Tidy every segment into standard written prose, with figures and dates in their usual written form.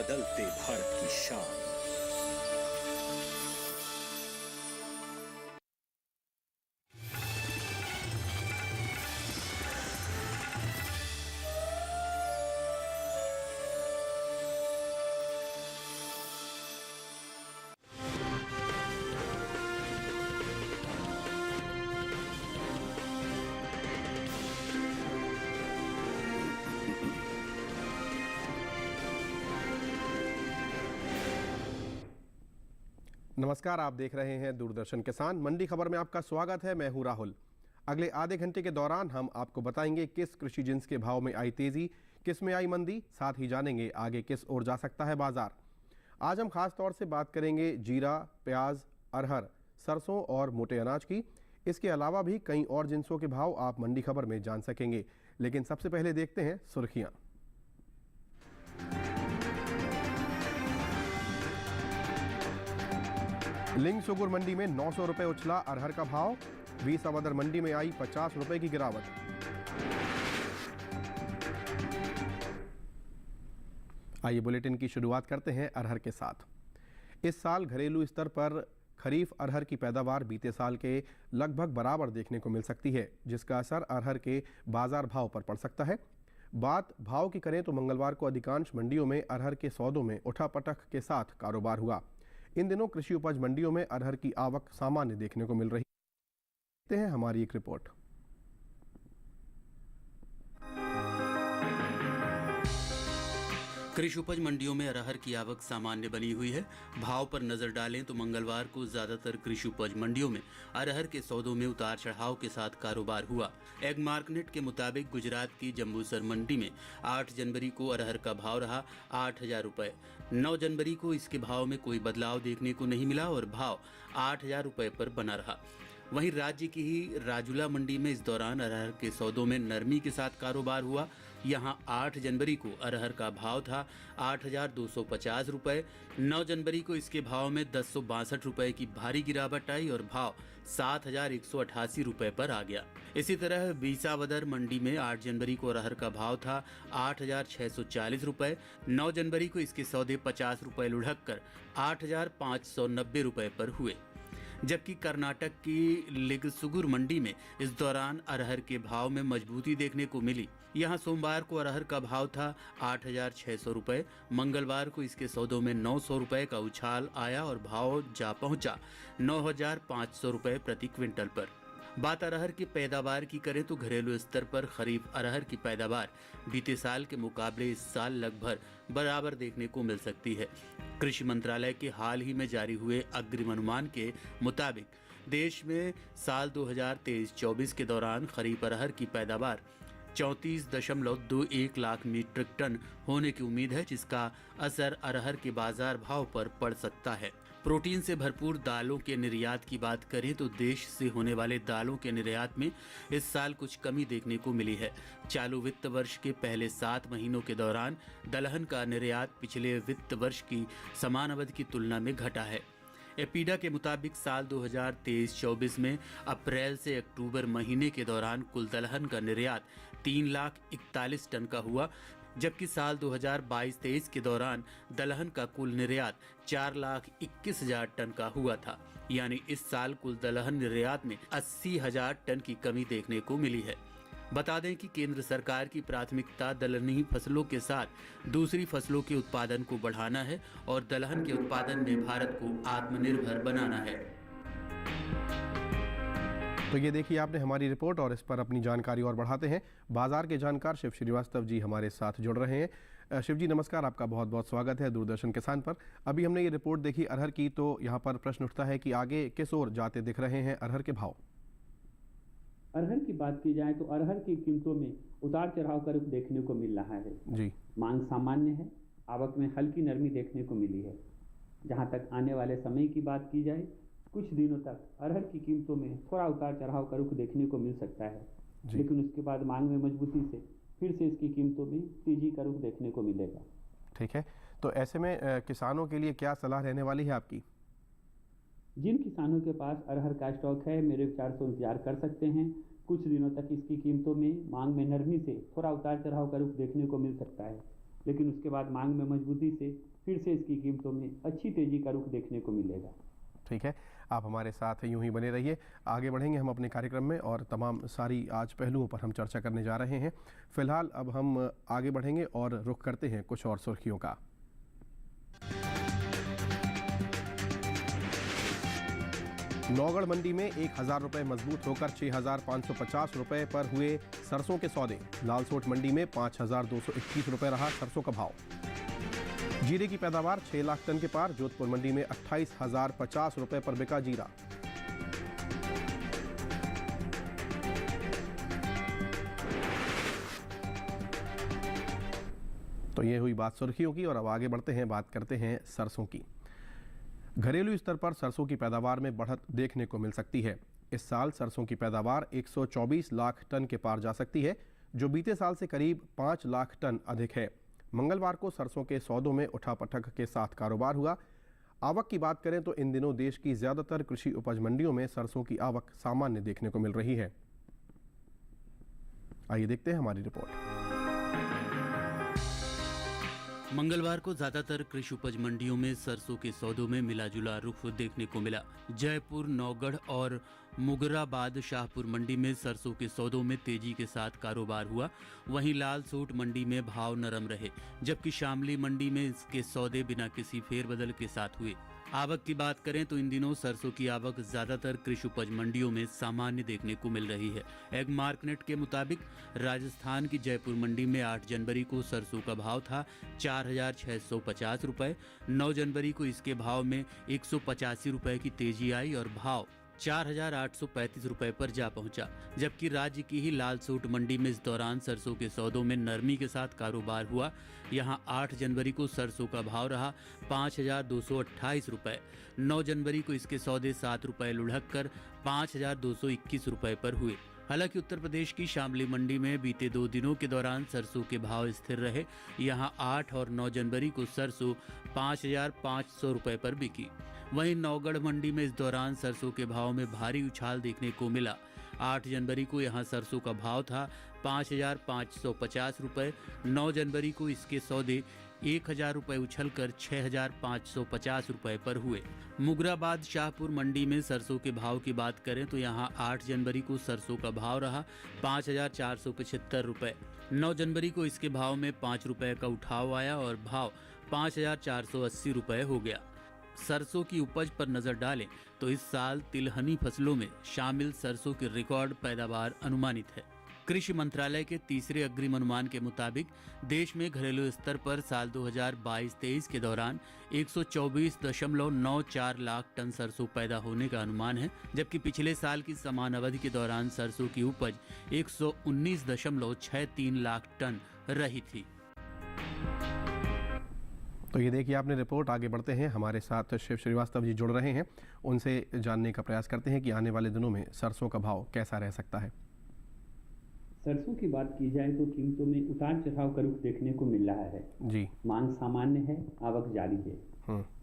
बदलते भारत की शान। नमस्कार, आप देख रहे हैं दूरदर्शन किसान। मंडी खबर में आपका स्वागत है। मैं हूं राहुल। अगले आधे घंटे के दौरान हम आपको बताएंगे किस कृषि जिन्स के भाव में आई तेजी, किस में आई मंदी, साथ ही जानेंगे आगे किस ओर जा सकता है बाजार। आज हम खास तौर से बात करेंगे जीरा, प्याज, अरहर, सरसों और मोटे अनाज की। इसके अलावा भी कई और जिन्सों के भाव आप मंडी खबर में जान सकेंगे। लेकिन सबसे पहले देखते हैं सुर्खियां। लिंग सुगुर मंडी में 900 रुपए उछला अरहर का भाव। बीसावदर मंडी में आई 50 रुपए की गिरावट। आइए बुलेटिन की शुरुआत करते हैं अरहर के साथ। इस साल घरेलू स्तर पर खरीफ अरहर की पैदावार बीते साल के लगभग बराबर देखने को मिल सकती है, जिसका असर अरहर के बाजार भाव पर पड़ सकता है। बात भाव की करें तो मंगलवार को अधिकांश मंडियों में अरहर के सौदों में उठापटक के साथ कारोबार हुआ। इन दिनों कृषि उपज मंडियों में अरहर की आवक सामान्य देखने को मिल रही है। देखते हैं हमारी एक रिपोर्ट। कृषि उपज मंडियों में अरहर की आवक सामान्य बनी हुई है। भाव पर नजर डालें तो मंगलवार को ज्यादातर कृषि उपज मंडियों में अरहर के सौदों में उतार चढ़ाव के साथ कारोबार हुआ। एग मार्केट के मुताबिक गुजरात की जम्बूसर मंडी में 8 जनवरी को अरहर का भाव रहा 8,000 रुपए। 9 जनवरी को इसके भाव में कोई बदलाव देखने को नहीं मिला और भाव 8,000 रुपए पर बना रहा। वहीं राज्य की ही राजुला मंडी में इस दौरान अरहर के सौदों में नरमी के साथ कारोबार हुआ। यहां 8 जनवरी को अरहर का भाव था 8,250 रुपए। 9 जनवरी को इसके भाव में 1062 रुपए की भारी गिरावट आई और भाव 7,188 रुपए पर आ गया। इसी तरह बीसावदर मंडी में 8 जनवरी को अरहर का भाव था 8,640 रुपए। 9 जनवरी को इसके सौदे 50 रुपए लुढ़क कर 8,590 रुपए पर हुए। जबकि कर्नाटक की लिंगसुगुर मंडी में इस दौरान अरहर के भाव में मजबूती देखने को मिली। यहां सोमवार को अरहर का भाव था 8,600 रुपए। मंगलवार को इसके सौदों में 900 रुपए का उछाल आया और भाव जा पहुंचा 9,500 रुपए प्रति क्विंटल पर। बात अरहर की पैदावार की करें तो घरेलू स्तर पर खरीफ अरहर की पैदावार बीते साल के मुकाबले इस साल लगभग बराबर देखने को मिल सकती है। कृषि मंत्रालय के हाल ही में जारी हुए अग्रिम अनुमान के मुताबिक देश में साल 2023-24 के दौरान खरीफ अरहर की पैदावार 34.21 लाख मीट्रिक टन होने की उम्मीद है, जिसका असर अरहर के बाजार भाव पर पड़ सकता है। प्रोटीन से भरपूर दालों के निर्यात की बात करें तो देश से होने वाले दालों के निर्यात में इस साल कुछ कमी देखने को मिली है। चालू वित्त वर्ष के पहले 7 महीनों के दौरान दलहन का निर्यात पिछले वित्त वर्ष की समान अवधि की तुलना में घटा है। एपीडा के मुताबिक साल 2023-24 में अप्रैल से अक्टूबर महीने के दौरान कुल दलहन का निर्यात 3,41,00,000 टन का हुआ, जबकि साल 2022-23 के दौरान दलहन का कुल निर्यात 4,21,000 टन का हुआ था। यानी इस साल कुल दलहन निर्यात में 80,000 टन की कमी देखने को मिली है। बता दें कि केंद्र सरकार की प्राथमिकता दलहनी फसलों के साथ दूसरी फसलों के उत्पादन को बढ़ाना है और दलहन के उत्पादन में भारत को आत्मनिर्भर बनाना है। तो ये देखिए आपने हमारी रिपोर्ट और इस पर अपनी जानकारी और बढ़ाते हैं। बाजार के जानकार शिव श्रीवास्तव जी हमारे साथ जुड़ रहे हैं। शिव जी नमस्कार, आपका बहुत बहुत स्वागत है दूरदर्शन किसान पर। अभी हमने ये रिपोर्ट देखी अरहर की, तो यहाँ पर प्रश्न उठता है कि आगे किस ओर जाते दिख रहे हैं अरहर के भाव। अरहर की बात की जाए तो अरहर की कीमतों में उतार चढ़ाव का रुख देखने को मिल रहा है जी। मांग सामान्य है, आवक में हल्की नरमी देखने को मिली है। जहां तक आने वाले समय की बात की जाए, कुछ दिनों तक अरहर की कीमतों में थोड़ा उतार चढ़ाव का रुख देखने को मिल सकता है, लेकिन उसके बाद मांग में मजबूती से फिर से इसकी कीमतों में तेजी का रुख देखने को मिलेगा। ठीक है, तो ऐसे में किसानों के लिए क्या सलाह रहने वाली है आपकी? जिन किसानों के पास अरहर का स्टॉक है, मेरे विचार से इंतजार कर सकते हैं। कुछ दिनों तक इसकी कीमतों में मांग में नरमी से थोड़ा उतार चढ़ाव का रुख देखने को मिल सकता है, लेकिन उसके बाद मांग में मजबूती से फिर से इसकी कीमतों में अच्छी तेजी का रुख देखने को मिलेगा। ठीक है, आप हमारे साथ यूं ही बने रहिए। आगे बढ़ेंगे हम अपने कार्यक्रम में और तमाम सारी आज पहलुओं पर हम चर्चा करने जा रहे हैं। फिलहाल अब हम आगे बढ़ेंगे और रुख करते हैं कुछ और सुर्खियों का। नौगढ़ मंडी में 1000 रुपये मजबूत होकर 6550 रुपये पर हुए सरसों के सौदे। लालसोट मंडी में 5221 रुपये रहा सरसों का भाव। जीरे की पैदावार 6 लाख टन के पार। जोधपुर मंडी में 28,050 रुपये पर बिका जीरा। तो ये हुई बात सुर्खियों की और अब आगे बढ़ते हैं, बात करते हैं सरसों की। घरेलू स्तर पर सरसों की पैदावार में बढ़त देखने को मिल सकती है। इस साल सरसों की पैदावार 124 लाख टन के पार जा सकती है, जो बीते साल से करीब 5 लाख टन अधिक है। मंगलवार को सरसों के सौदों में उठापटक के साथ कारोबार हुआ। आवक की बात करें तो इन दिनों देश की ज्यादातर कृषि उपज मंडियों में सरसों की आवक सामान्य देखने को मिल रही है। आइए देखते हैं हमारी रिपोर्ट। मंगलवार को ज्यादातर कृषि उपज मंडियों में सरसों के सौदों में मिला जुला रुख देखने को मिला। जयपुर, नौगढ़ और मुगराबाद शाहपुर मंडी में सरसों के सौदों में तेजी के साथ कारोबार हुआ। वहीं लालसोट मंडी में भाव नरम रहे, जबकि शामली मंडी में इसके सौदे बिना किसी फेरबदल के साथ हुए। आवक की बात करें तो इन दिनों सरसों की आवक ज्यादातर कृषि उपज मंडियों में सामान्य देखने को मिल रही है। एग मार्केट के मुताबिक राजस्थान की जयपुर मंडी में 8 जनवरी को सरसों का भाव था 4650 रुपए। 9 जनवरी को इसके भाव में 185 रुपए की तेजी आई और भाव 4835 रुपए पर जा पहुंचा। जबकि राज्य की ही लालसोट मंडी में इस दौरान सरसों के सौदों में नरमी के साथ कारोबार हुआ। यहां 8 जनवरी को सरसों का भाव रहा 5228 रुपए। 9 जनवरी को इसके सौदे 7 रुपए लुढ़क कर 5221 रुपए पर हुए। हालांकि उत्तर प्रदेश की शामली मंडी में बीते 2 दिनों के दौरान सरसों के भाव स्थिर रहे। यहां 8 और 9 जनवरी को सरसों 5500 रुपए पर बिकी। वहीं नौगढ़ मंडी में इस दौरान सरसों के भाव में भारी उछाल देखने को मिला। 8 जनवरी को यहां सरसों का भाव था 5550 रुपए। 9 जनवरी को इसके सौदे 1000 रुपए उछलकर 6550 रुपए पर हुए। मुगराबाद शाहपुर मंडी में सरसों के भाव की बात करें तो यहां 8 जनवरी को सरसों का भाव रहा 5475 रुपए। 9 जनवरी को इसके भाव में 5 रुपए का उठाव आया और भाव 5480 रुपए हो गया। सरसों की उपज पर नजर डालें तो इस साल तिलहनी फसलों में शामिल सरसों की रिकॉर्ड पैदावार अनुमानित है। कृषि मंत्रालय के तीसरे अग्रिम अनुमान के मुताबिक देश में घरेलू स्तर पर साल 2022-23 के दौरान 124.94 लाख टन सरसों पैदा होने का अनुमान है, जबकि पिछले साल की समान अवधि के दौरान सरसों की उपज 119.63 लाख टन रही थी। तो ये देखिए आपने रिपोर्ट। आगे बढ़ते हैं, हमारे साथ शिव श्रीवास्तव जी जुड़ रहे हैं। उनसे जानने का प्रयास करते हैं कि आने वाले दिनों में सरसों का भाव कैसा रह सकता है। सरसों की बात की जाए तो कीमतों में उतार चढ़ाव का रुख देखने को मिल रहा है जी। मांग सामान्य है, आवक जारी है।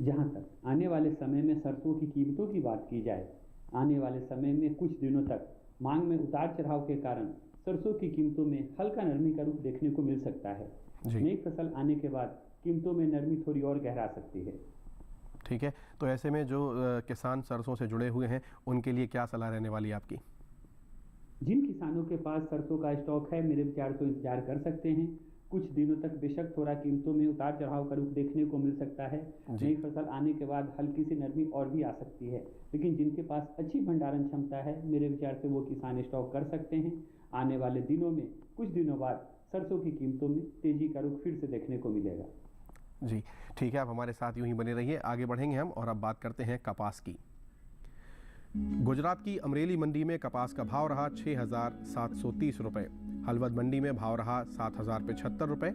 जहां तक आने वाले समय में सरसों की कीमतों की बात की जाए, आने वाले समय में कुछ दिनों तक मांग में उतार चढ़ाव के कारण सरसों की कीमतों में हल्का नरमी का रुख देखने को मिल सकता है। नई फसल आने के बाद कीमतों में नरमी थोड़ी और गहरा सकती है। ठीक है, तो ऐसे में जो किसान सरसों से जुड़े हुए हैं उनके लिए क्या सलाह रहने वाली है आपकी? जिन किसानों के पास सरसों का स्टॉक है, मेरे विचार तो इंतजार कर सकते हैं। कुछ दिनों तक बेशक थोड़ा कीमतों में उतार चढ़ाव का रुख देखने को मिल सकता है। नई फसल आने के बाद हल्की सी नरमी और भी आ सकती है, लेकिन जिनके पास अच्छी भंडारण क्षमता है, मेरे विचार से वो किसान स्टॉक कर सकते हैं। आने वाले दिनों में कुछ दिनों बाद सरसों की कीमतों में तेजी का रुख फिर से देखने को मिलेगा। जी ठीक है, आप हमारे साथ यूं ही बने रहिए। आगे बढ़ेंगे हम और अब बात करते हैं कपास की। गुजरात की अमरेली मंडी में कपास का भाव रहा 6730 रुपए। हलवद मंडी में भाव रहा 7075 रुपए।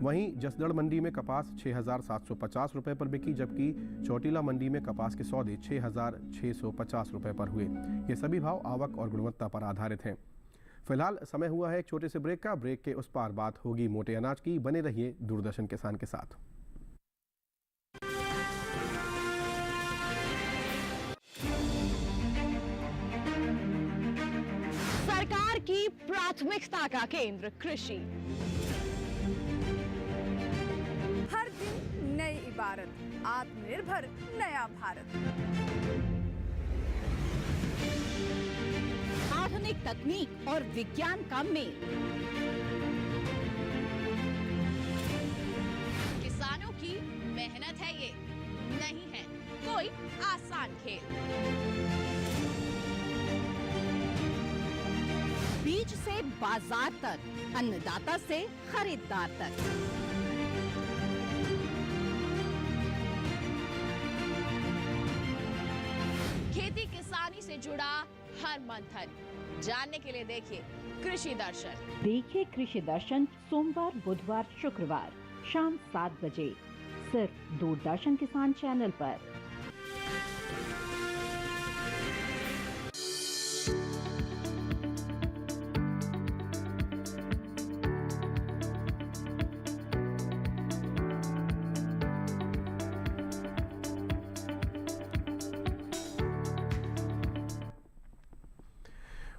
वहीं जसदड़ मंडी में कपास 6750 रुपए पर बिकी, जबकि चौटीला मंडी में कपास के सौदे 6650 रुपए पर हुए। ये सभी भाव आवक और गुणवत्ता पर आधारित हैं। फिलहाल समय हुआ है एक छोटे से ब्रेक का। ब्रेक के उस पार बात होगी मोटे अनाज की। बने रहिए दूरदर्शन किसान के साथ। सरकार की प्राथमिकता का केंद्र कृषि। हर दिन नई भारत, आत्मनिर्भर नया भारत। आधुनिक तकनीक और विज्ञान का मेल, किसानों की मेहनत है ये, नहीं है कोई आसान खेल। बीज से बाजार तक, अन्नदाता से खरीदार तक, खेती किसानी से जुड़ा हर मंथन जानने के लिए देखिए कृषि दर्शन। देखिए कृषि दर्शन सोमवार, बुधवार, शुक्रवार शाम 7 बजे सिर्फ दूरदर्शन किसान चैनल पर।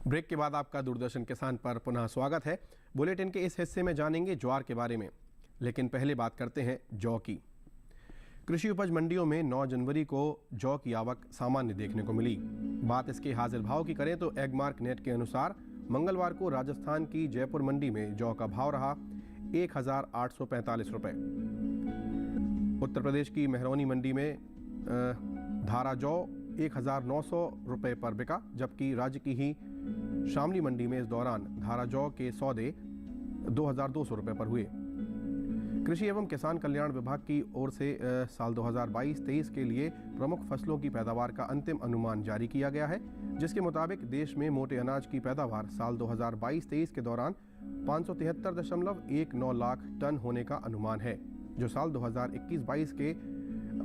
ब्रेक के बाद आपका दूरदर्शन किसान पर पुनः स्वागत है। बुलेटिन के इस हिस्से में जानेंगे ज्वार के बारे में, लेकिन पहले बात करते हैं जौ की। कृषि उपज मंडियों में 9 जनवरी को जौ की आवक सामान्य देखने को मिली। बात इसके हाजिर भाव की करें तो एगमार्क नेट के अनुसार मंगलवार को राजस्थान की जयपुर मंडी में जौ का भाव रहा 1845 रुपये। उत्तर प्रदेश की मेहरौनी मंडी में धारा जौ 1900 रुपये पर बिका, जबकि राज्य की ही शामली मंडी में इस दौरान धारा जौ के सौदे 2200 रुपये पर हुए। कृषि एवं किसान कल्याण विभाग की ओर से साल 2022-23 के लिए प्रमुख फसलों की पैदावार का अंतिम अनुमान जारी किया गया है, जिसके मुताबिक देश में मोटे अनाज की पैदावार साल 2022-23 के दौरान 573.19 लाख टन होने का अनुमान है, जो साल 2021-22 के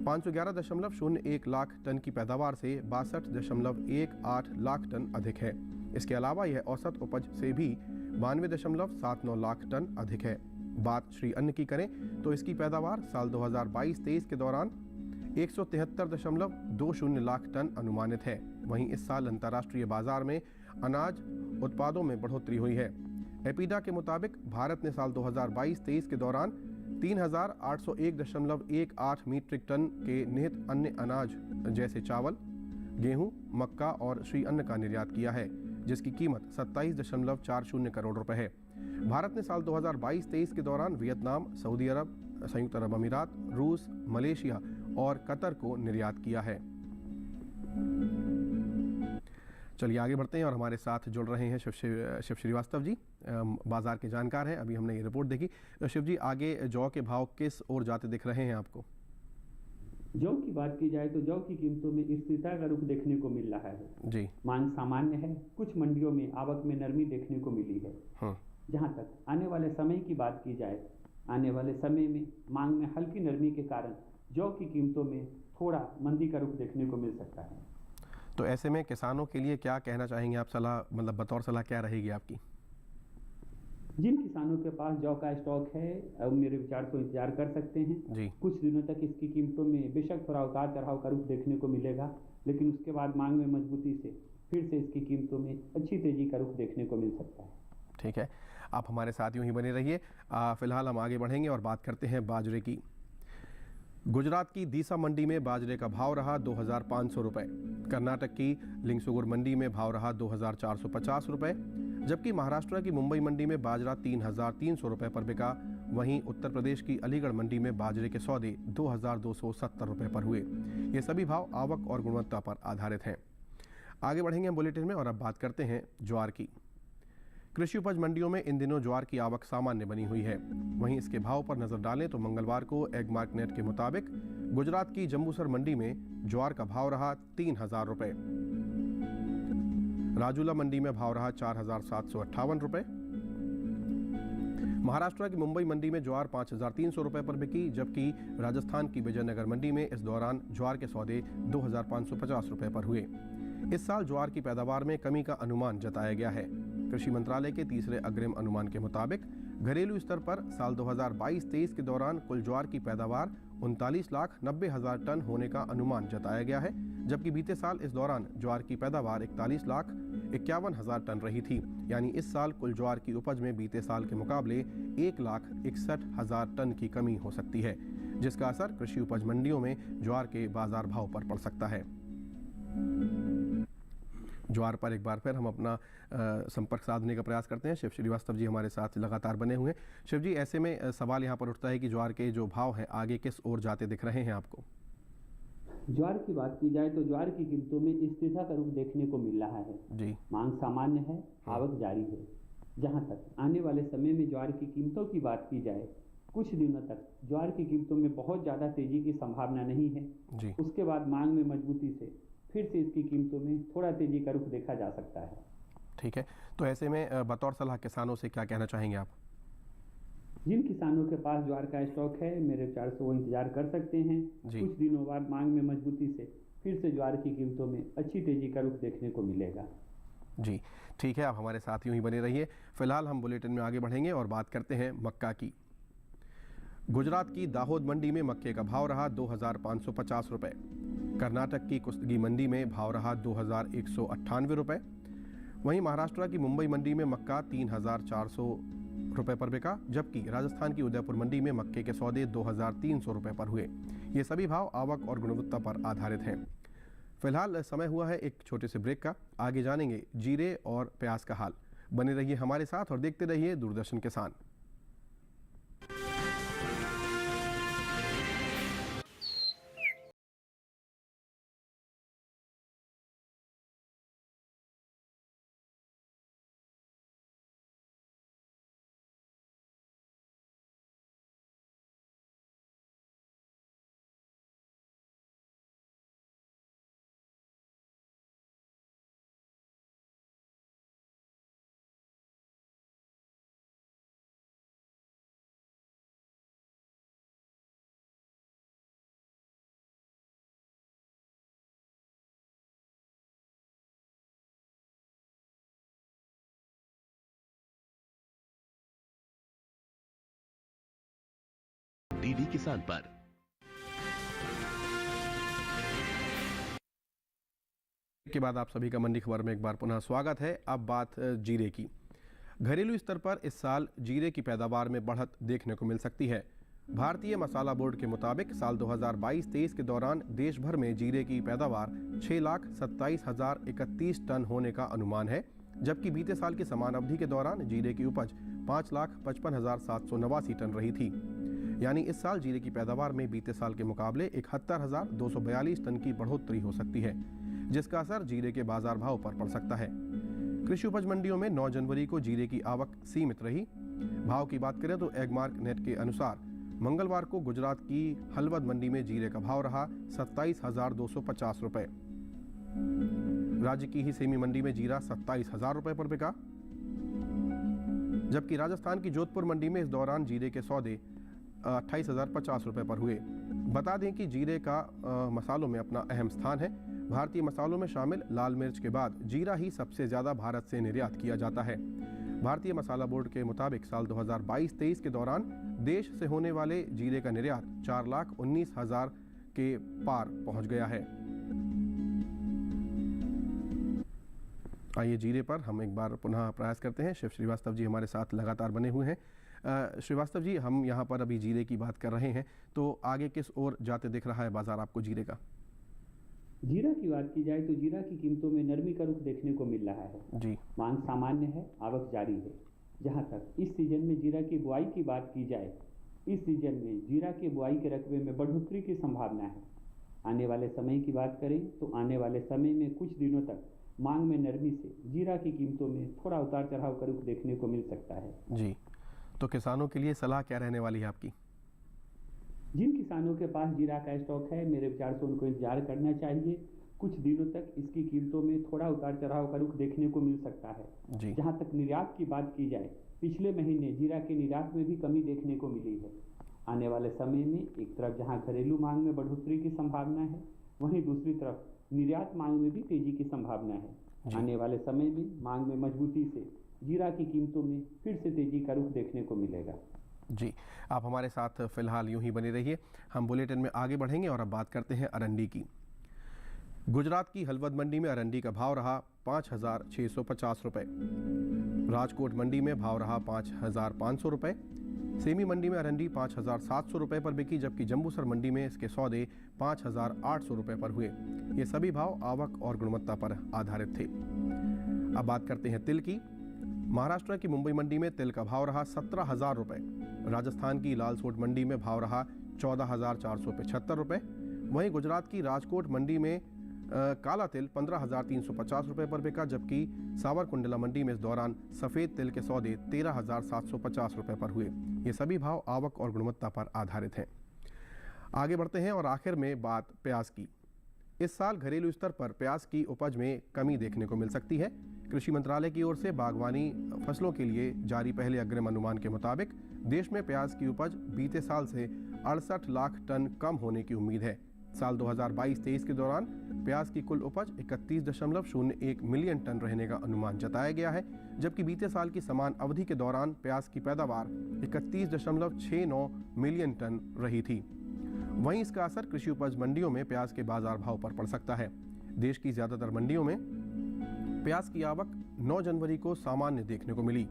511.01 लाख टन की पैदावार से 62.18 लाख टन अधिक है। इसके अलावा यह औसत उपज से भी 92.79 लाख टन अधिक है। बात श्री अन्न की करें तो इसकी पैदावार साल 2022-23 के दौरान 173.20 लाख टन अनुमानित है। वहीं इस साल अंतर्राष्ट्रीय बाजार में अनाज उत्पादों में बढ़ोतरी हुई है। एपीडा के मुताबिक भारत ने साल 2022-23 के दौरान 3801.18 मीट्रिक टन के निहित अन्य अनाज जैसे चावल, गेहूं, मक्का और श्री अन्न का निर्यात किया है, जिसकी कीमत 27.40 करोड़ रुपए है। भारत ने साल 2022-23 के दौरान वियतनाम, सऊदी अरब, संयुक्त अरब अमीरात, रूस, मलेशिया और कतर को निर्यात किया है। चलिए आगे बढ़ते हैं और हमारे साथ जुड़ रहे हैं शिव श्रीवास्तव जी, बाजार के जानकार हैं। अभी हमने ये रिपोर्ट देखी। शिव जी, आगे जौ के भाव किस ओर जाते दिख रहे हैं आपको? जौ की बात की जाए तो जौ की कीमतों में स्थिरता का रुख देखने को मिल रहा है जी। मांग सामान्य है। कुछ मंडियों में आवक में नरमी देखने को मिली है। जहां तक आने वाले समय की बात की जाए, आने वाले समय में मांग में हल्की नरमी के कारण जौ की कीमतों में थोड़ा मंदी का रुख देखने को मिल सकता है। तो ऐसे में किसानों के लिए क्या कहना चाहेंगे आप? सलाह, मतलब बतौर सलाह क्या रहेगी आपकी? जिन किसानों के पास जौ का स्टॉक है, अब मेरे विचार को इंतजार कर सकते हैं जी। कुछ दिनों तक इसकी कीमतों में बेशक थोड़ा उतार चढ़ाव का रुख देखने को मिलेगा, लेकिन उसके बाद मांग में मजबूती से फिर से इसकी कीमतों में अच्छी तेजी का रुख देखने को मिल सकता है। ठीक है, आप हमारे साथ यूं ही बने रहिए। फिलहाल हम आगे बढ़ेंगे और बात करते हैं बाजरे की। गुजरात की दीसा मंडी में बाजरे का भाव रहा 2500 रुपये। कर्नाटक की लिंगसुगुर मंडी में भाव रहा 2450 रुपये, जबकि महाराष्ट्र की मुंबई मंडी में बाजरा 3300 रुपये पर बिका। वहीं उत्तर प्रदेश की अलीगढ़ मंडी में बाजरे के सौदे 2270 रुपये पर हुए। ये सभी भाव आवक और गुणवत्ता पर आधारित हैं। आगे बढ़ेंगे हम बुलेटिन में और अब बात करते हैं ज्वार की। कृषि उपज मंडियों में इन दिनों ज्वार की आवक सामान्य बनी हुई है। वहीं इसके भाव पर नजर डालें तो मंगलवार को एगमार्क नेट के मुताबिक गुजरात की जम्बूसर मंडी में ज्वार का भाव रहा 3000 रुपये। राजूला मंडी में भाव रहा 4758 रुपये। महाराष्ट्र की मुंबई मंडी में ज्वार 5300 रुपये पर बिकी, जबकि राजस्थान की विजयनगर मंडी में इस दौरान ज्वार के सौदे 2550 रुपये पर हुए। इस साल ज्वार की पैदावार में कमी का अनुमान जताया गया है। कृषि मंत्रालय के तीसरे अग्रिम अनुमान के मुताबिक घरेलू स्तर पर साल 2022-23 के दौरान कुल ज्वार की पैदावार 39,90,000 टन होने का अनुमान जताया गया है, जबकि बीते साल इस दौरान ज्वार की पैदावार 51,000 टन रही थी। यानी इस साल कुल ज्वार की उपज में बीते साल के मुकाबले 1,61,000 टन की कमी हो सकती है, जिसका असर कृषि उपज मंडियों में ज्वार के बाजार भाव पर पड़ सकता है। ज्वार पर एक बार फिर हम अपना संपर्क साधने का प्रयास करते हैं। शिव श्रीवास्तव जी हमारे साथ लगातार बने हुए हैं। शिव जी, ऐसे में सवाल यहाँ पर उठता है कि ज्वार के जो भाव हैं आगे किस ओर जाते दिख रहे हैं आपको? ज्वार की बात की जाए तो ज्वार की कीमतों में स्थिरता का रुख देखने को मिल रहा है जी। मांग सामान्य है, आवक जारी है। जहां तक आने वाले समय में ज्वार की कीमतों की बात की जाए, कुछ दिनों तक ज्वार की कीमतों में बहुत ज़्यादा तेजी की संभावना नहीं है जी। उसके बाद मांग में मजबूती से फिर से इसकी कीमतों में थोड़ा तेजी का रुख देखा जा सकता है। ठीक है, तो ऐसे में बतौर सलाह किसानों से क्या कहना चाहेंगे आप? जिन किसानों के पास ज्वार का स्टॉक है, मेरे विचार से वो इंतजार कर सकते हैं। कुछ दिनों बाद मांग में मजबूती से फिर से ज्वार की कीमतों में अच्छी तेजी का रुख देखने को मिलेगा। जी ठीक है, आप हमारे साथ यूं ही बने रहिए। फिलहाल हम बुलेटिन में आगे बढ़ेंगे और बात करते हैं मक्का की। गुजरात की दाहोद मंडी में मक्के का भाव रहा 2,550 रुपये। कर्नाटक की कुस्तगी मंडी में भाव रहा 2,198 रुपये। वहीं महाराष्ट्र की मुंबई मंडी में मक्का 3,400 रुपये पर बिका, जबकि राजस्थान की उदयपुर मंडी में मक्के के सौदे 2,300 रुपये पर हुए। ये सभी भाव आवक और गुणवत्ता पर आधारित हैं। फिलहाल समय हुआ है एक छोटे से ब्रेक का। आगे जानेंगे जीरे और प्याज का हाल। बने रहिए हमारे साथ और देखते रहिए दूरदर्शन किसान। डीडी किसान पर के बाद आप सभी का मंडी खबर में एक बार पुनः स्वागत है। अब बात जीरे की। घरेलू स्तर पर इस साल जीरे की पैदावार में बढ़त देखने को मिल सकती है। भारतीय मसाला बोर्ड के मुताबिक साल 2022-23 के दौरान देश भर में जीरे की पैदावार 6,27,031 टन होने का अनुमान है, जबकि बीते साल की समान अवधि के दौरान जीरे की उपज 5,55,789 टन रही थी। यानी इस साल जीरे की पैदावार में बीते साल के मुकाबले 71,242 टन की बढ़ोतरी हो सकती है, जिसका असर जीरे के बाजार भाव पर पड़ सकता है। कृषि उपज मंडियों में 9 जनवरी को जीरे की आवक सीमित रही। भाव की बात करें तो एगमार्क नेट के अनुसार मंगलवार को गुजरात की हलवद मंडी में जीरे का भाव रहा 27,250 रुपये। राज्य की ही सेमी मंडी में जीरा 27,000 रुपये पर बिका, जबकि राजस्थान की जोधपुर मंडी में इस दौरान जीरे के सौदे 28,050 रुपये पर हुए। बता दें कि जीरे का मसालों में अपना अहम स्थान है। भारतीय मसालों में शामिल लाल मिर्च के बाद जीरा ही सबसे ज़्यादा भारत से निर्यात किया जाता है। भारतीय मसाला बोर्ड के मुताबिक साल 2022-23 के दौरान देश से होने वाले जीरे का निर्यात 4,19,000 के पार पहुंच गया है। आइए जीरे पर हम एक बार पुनः प्रयास करते हैं। शिव श्रीवास्तव जी हमारे साथ लगातार बने हुए हैं। श्रीवास्तव जी, हम यहाँ पर अभी जीरे की बात कर रहे हैं, तो आगे किस ओर जाते दिख रहा है बाजार आपको जीरे का? जीरा की बात की जाए तो जीरा की कीमतों में नरमी का रुख देखने को मिल रहा है जी। मांग सामान्य है, आवक जारी है। जहां तक इस सीजन में जीरा की बुआई की बात की जाए, इस सीजन में जीरा की बुआई के रकबे में बढ़ोतरी की संभावना है। आने वाले समय की बात करें तो आने वाले समय में कुछ दिनों तक मांग में नरमी से जीरा की कीमतों में थोड़ा उतार चढ़ाव का रुख देखने को मिल सकता है। जी, तो किसानों के लिए सलाह क्या रहने वाली है आपकी? जिन किसानों के पास जीरा का स्टॉक है, मेरे विचार से उनको इंतजार करना चाहिए। कुछ दिनों तक इसकी कीमतों में थोड़ा उतार चढ़ाव का रुख देखने को मिल सकता है। जहां तक निर्यात की बात की जाए, पिछले महीने जीरा के निर्यात में भी कमी देखने को मिली है। आने वाले समय में एक तरफ जहां घरेलू मांग में बढ़ोतरी की संभावना है, वहीं दूसरी तरफ निर्यात मांग में भी तेजी की संभावना है। आने वाले समय में मांग में मजबूती से जीरा की कीमतों में फिर से तेजी का रुख देखने को मिलेगा। जी, आप हमारे साथ फिलहाल यूं ही बने रहिए। हम बुलेटिन में आगे बढ़ेंगे और अब बात करते हैं अरंडी की। गुजरात की हलवद मंडी में अरंडी का भाव रहा 5,650 रुपये। राजकोट मंडी में भाव रहा 5,500 रुपये। सेमी मंडी में अरंडी 5,700 रुपये पर बिकी, जबकि जम्बूसर मंडी में इसके सौदे 5,800 रुपये पर हुए। ये सभी भाव आवक और गुणवत्ता पर आधारित थे। अब बात करते हैं तिल की। महाराष्ट्र की मुंबई मंडी में तिल का भाव रहा 17,000 रुपये। राजस्थान की लालसोट मंडी में भाव रहा 14,475 रुपये। वहीं गुजरात की राजकोट मंडी में काला तिल 15,350 रुपये पर बिका, जबकि सावरकुंडला मंडी में इस दौरान सफ़ेद तिल के सौदे 13,750 रुपये पर हुए। ये सभी भाव आवक और गुणवत्ता पर आधारित हैं। आगे बढ़ते हैं और आखिर में बात प्याज की। इस साल घरेलू स्तर पर प्याज की उपज में कमी देखने को मिल सकती है। कृषि मंत्रालय की ओर से बागवानी फसलों के लिए जारी पहले अग्रिम अनुमान के मुताबिक देश में प्याज की उपज बीते साल से 68 लाख टन कम होने की उम्मीद है। साल 2022-23 के दौरान प्याज की कुल उपज 31.01 मिलियन टन रहने का अनुमान जताया गया है, जबकि बीते साल की समान अवधि के दौरान प्याज की पैदावार 31.69 मिलियन टन रही थी। वहीं इसका असर कृषि उपज मंडियों में प्याज के बाजार भाव पर पड़ सकता है। देश की ज़्यादातर मंडियों में प्याज की आवक 9 जनवरी को सामान्य देखने को मिली।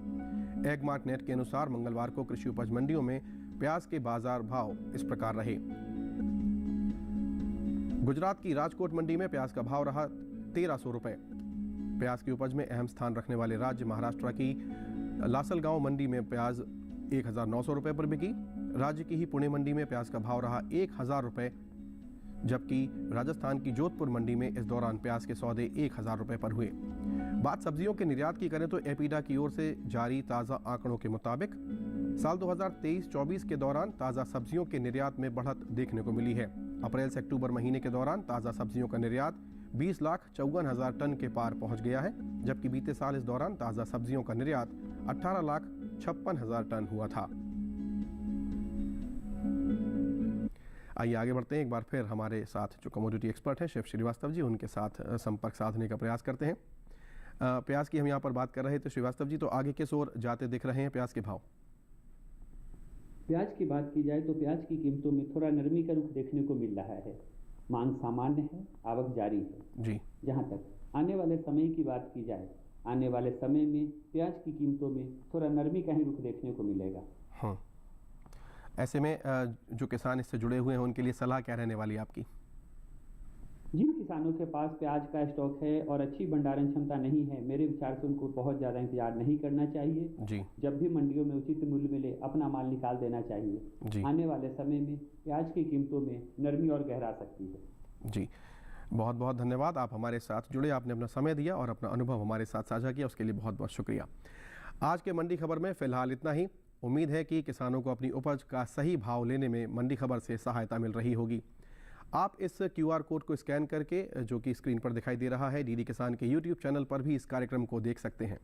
एगमार्क नेट के अनुसार मंगलवार को कृषि उपज मंडियों में प्याज के बाजार भाव इस प्रकार रहे। गुजरात की राजकोट मंडी में प्याज का भाव रहा 1,300 रुपये। प्याज की उपज में अहम स्थान रखने वाले राज्य महाराष्ट्र की लासलगांव मंडी में प्याज 1,900 रुपये पर बिकी। राज्य की ही पुणे मंडी में प्याज का भाव रहा 1,000 रुपये, जबकि राजस्थान की जोधपुर मंडी में इस दौरान प्याज के सौदे 1,000 रुपये पर हुए। बात सब्जियों के निर्यात की करें तो एपीडा की ओर से जारी ताज़ा आंकड़ों के मुताबिक साल 2023-24 के दौरान ताज़ा सब्जियों के निर्यात में बढ़त देखने को मिली है। अप्रैल से अक्टूबर महीने के दौरान ताज़ा सब्जियों का निर्यात 20,54,000 टन के पार पहुंच गया है, जबकि बीते साल इस दौरान ताज़ा सब्जियों का निर्यात 18,56,000 टन हुआ था। आइए आगे बढ़ते हैं। एक बार फिर हमारे साथ जो कमोडिटी एक्सपर्ट हैं शिव श्रीवास्तव जी, उनके साथ संपर्क साधने का प्रयास करते हैं। प्याज की हम यहाँ पर बात कर रहे थे श्रीवास्तव जी, तो आगे किस ओर जाते दिख रहे हैं प्याज के भाव? प्याज की बात की जाए तो प्याज की कीमतों में थोड़ा नरमी का रुख देखने को मिल रहा है। मांग सामान्य है, आवक जारी है जी। जहाँ तक आने वाले समय की बात की जाए, आने वाले समय में प्याज की कीमतों में थोड़ा नरमी का ही रुख देखने को मिलेगा। हाँ, ऐसे में जो किसान इससे जुड़े हुए हैं उनके लिए सलाह क्या रहने वाली आपकी? जिन किसानों के पास प्याज का स्टॉक है और अच्छी भंडारण क्षमता नहीं है, मेरे विचार से उनको बहुत ज़्यादा इंतजार नहीं करना चाहिए जी। जब भी मंडियों में उचित मूल्य मिले अपना माल निकाल देना चाहिए जी। आने वाले समय में प्याज की कीमतों में नरमी और गहरा सकती है। जी, बहुत बहुत धन्यवाद। आप हमारे साथ जुड़े, आपने अपना समय दिया और अपना अनुभव हमारे साथ साझा किया, उसके लिए बहुत बहुत शुक्रिया। आज के मंडी खबर में फ़िलहाल इतना ही। उम्मीद है कि किसानों को अपनी उपज का सही भाव लेने में मंडी खबर से सहायता मिल रही होगी। आप इस QR कोड को स्कैन करके, जो कि स्क्रीन पर दिखाई दे रहा है, डीडी किसान के YouTube चैनल पर भी इस कार्यक्रम को देख सकते हैं।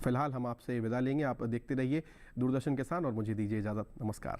फिलहाल हम आपसे विदा लेंगे। आप देखते रहिए दूरदर्शन किसान और मुझे दीजिए इजाज़त। नमस्कार।